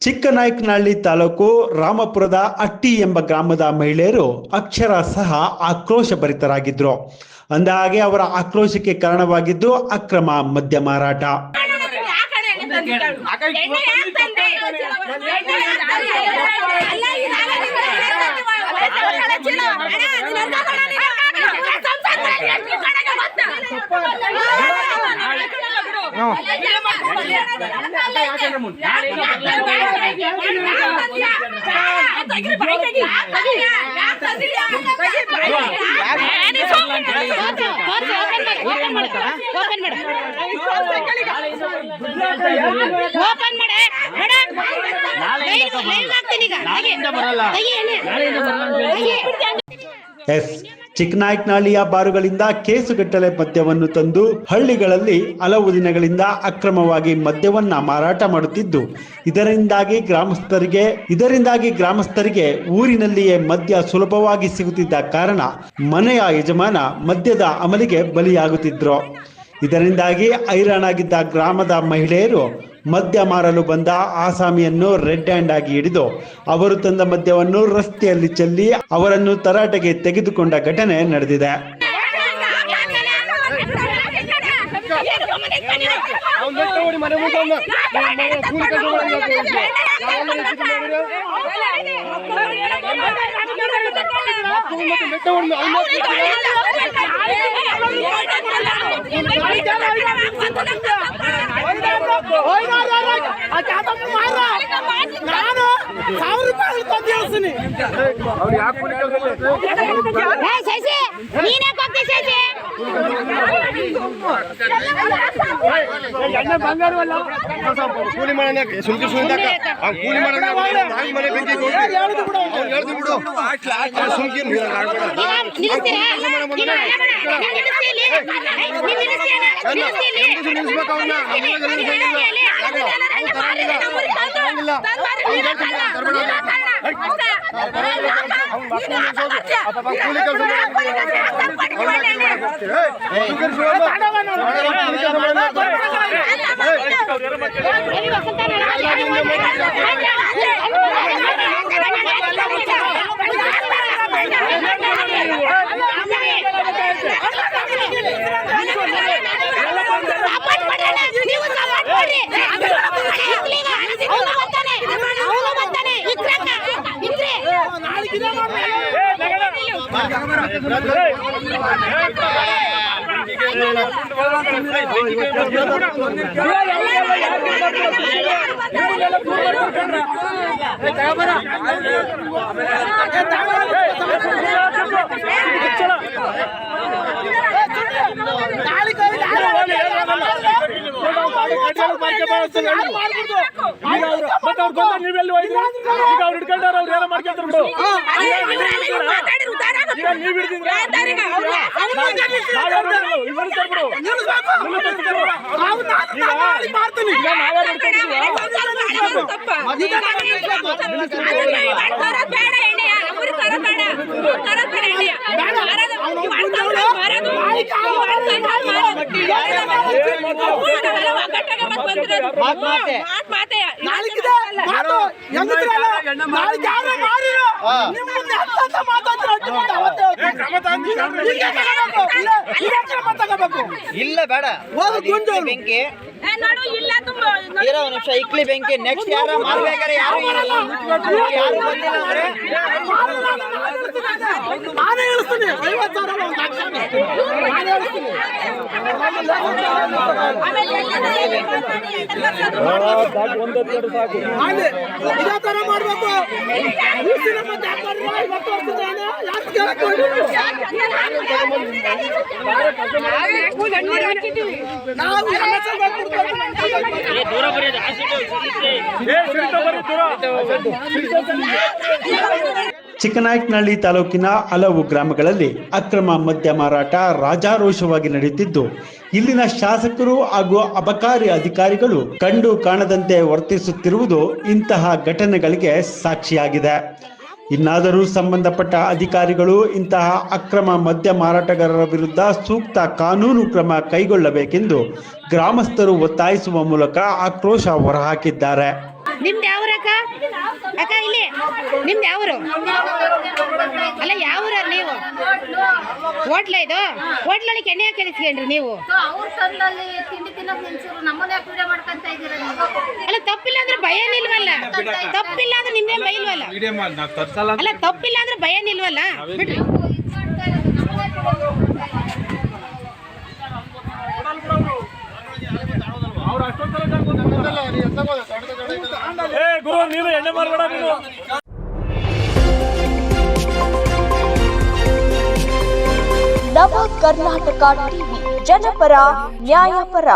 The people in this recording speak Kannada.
ಚಿಕ್ಕನಾಯಕನಹಳ್ಳಿ ತಾಲೂಕು ರಾಮಪುರದ ಅಟ್ಟಿ ಎಂಬ ಗ್ರಾಮದ ಮಹಿಳೆಯರು ಅಕ್ಷರ ಸಹ ಆಕ್ರೋಶಭರಿತರಾಗಿದ್ರು. ಅಂದಹಾಗೆ ಅವರ ಆಕ್ರೋಶಕ್ಕೆ ಕಾರಣವಾಗಿದ್ದು ಅಕ್ರಮ ಮದ್ಯ ಮಾರಾಟ. ಚಿಕ್ಕನಾಯಕನಹಳ್ಳಿಯ ಬಾರುಗಳಿಂದ ಕೇಸುಗಟ್ಟಲೆ ಮದ್ಯವನ್ನು ತಂದು ಹಳ್ಳಿಗಳಲ್ಲಿ ಹಲವು ದಿನಗಳಿಂದ ಅಕ್ರಮವಾಗಿ ಮದ್ಯವನ್ನ ಮಾರಾಟ ಮಾಡುತ್ತಿದ್ದು, ಇದರಿಂದಾಗಿ ಗ್ರಾಮಸ್ಥರಿಗೆ ಊರಿನಲ್ಲಿಯೇ ಮದ್ಯ ಸುಲಭವಾಗಿ ಸಿಗುತ್ತಿದ್ದ ಕಾರಣ ಮನೆಯ ಯಜಮಾನ ಮದ್ಯದ ಅಮಲಿಗೆ ಬಲಿಯಾಗುತ್ತಿದ್ರು. ಇದರಿಂದಾಗಿ ಹೈರಾಣಾಗಿದ್ದ ಗ್ರಾಮದ ಮಹಿಳೆಯರು ಮದ್ಯ ಮಾರಲು ಬಂದ ಆಸಾಮಿಯನ್ನು ರೆಡ್ ಹ್ಯಾಂಡ್ ಆಗಿ ಹಿಡಿದು ಅವರು ತಂದ ಮದ್ಯವನ್ನು ರಸ್ತೆಯಲ್ಲಿ ಚೆಲ್ಲಿ ಅವರನ್ನು ತರಾಟೆಗೆ ತೆಗೆದುಕೊಂಡ ಘಟನೆ ನಡೆದಿದೆ. ಕೂಲಿ ಮಾಡೋಣ ಸುಮ್ಕಿ ಕೂಲಿ ಮಾಡೋಣ ಮನೆ ಬೆಂಕಿ ಇಲ್ಲ ಬೇಡ ಬೆಂಕಿ ಇರೋ ನಿಮಿಷ ಇಕ್ಲಿ ಬೆಂಕಿ ನೆಕ್ಸ್ಟ್ ಯಾರ ಮಾಡ್ಬೇಕಾರೆ ಯಾರು ಬಂದಿಲ್ಲ ಅಂದ್ರೆ ನಾನೇ ಹೇಳ್ತೀನಿ 50,000 ಇದೇ ತರ ಮಾಡ್ಬೇಕು. ಚಿಕ್ಕನಾಯಕನಹಳ್ಳಿ ತಾಲೂಕಿನ ಹಲವು ಗ್ರಾಮಗಳಲ್ಲಿ ಅಕ್ರಮ ಮದ್ಯ ಮಾರಾಟ ರಾಜಾರೋಷವಾಗಿ ನಡೆಯುತ್ತಿದ್ದು, ಇಲ್ಲಿನ ಶಾಸಕರು ಹಾಗೂ ಅಬಕಾರಿ ಅಧಿಕಾರಿಗಳು ಕಂಡು ಕಾಣದಂತೆ ವರ್ತಿಸುತ್ತಿರುವುದು ಇಂತಹ ಘಟನೆಗಳಿಗೆ ಸಾಕ್ಷಿಯಾಗಿದೆ. ಇನ್ನಾದರೂ ಸಂಬಂಧಪಟ್ಟ ಅಧಿಕಾರಿಗಳು ಇಂತಹ ಅಕ್ರಮ ಮದ್ಯ ಮಾರಾಟಗಾರರ ವಿರುದ್ಧ ಸೂಕ್ತ ಕಾನೂನು ಕ್ರಮ ಕೈಗೊಳ್ಳಬೇಕೆಂದು ಗ್ರಾಮಸ್ಥರು ಒತ್ತಾಯಿಸುವ ಮೂಲಕ ಆಕ್ರೋಶ ಹೊರಹಾಕಿದ್ದಾರೆ. ನಿಮ್ದು ಯಾವ್ರಕ್ಕ ಅಕ್ಕ ಇಲ್ಲಿ ನಿಮ್ದು ಯಾವ್ರು ಅಲ್ಲ ಯಾವ್ರ ನೀವು ಹೋಟ್ಲ ಇದು ಹೋಟ್ಲಲ್ಲಿ ಕೆಣ್ಣೆ ಹಾಕಿ ಇಳಿಸ್ಕೊಂಡ್ರಿ ನೀವು ಅವ್ರ ತಂದಲ್ಲಿ ತಿಂಡಿ ತಿನ್ನಕ್ ನಿಲ್ಸಿರು ನಮ್ಮನ್ನ ಯಾಕೆ ವಿಡಿಯೋ ಮಾಡ್ಕೊಂತ ಇದ್ದೀರಾ ನೀವು ಅಲ್ಲ ತಪ್ಪಿಲ್ಲ ಅಂದ್ರೆ ಭಯ ನಿಲ್ವಲ್ಲ ತಪ್ಪಿಲ್ಲ ಅಂದ್ರೆ ನಿಮ್ದೇ ಬೈಲ್ವಲ್ಲ ಅಲ್ಲ ತಪ್ಪಿಲ್ಲ ಅಂದ್ರೆ ಭಯ ನಿಲ್ವಲ್ಲ ಬಿಡ್ರಿ ಗುರು ನೀನು ಎಣ್ಣೆ ಮಾಡಬೇಡ ನೀನು ನವ ಕರ್ನಾಟಕ ಟಿವಿ ಜನಪರ ನ್ಯಾಯಪರ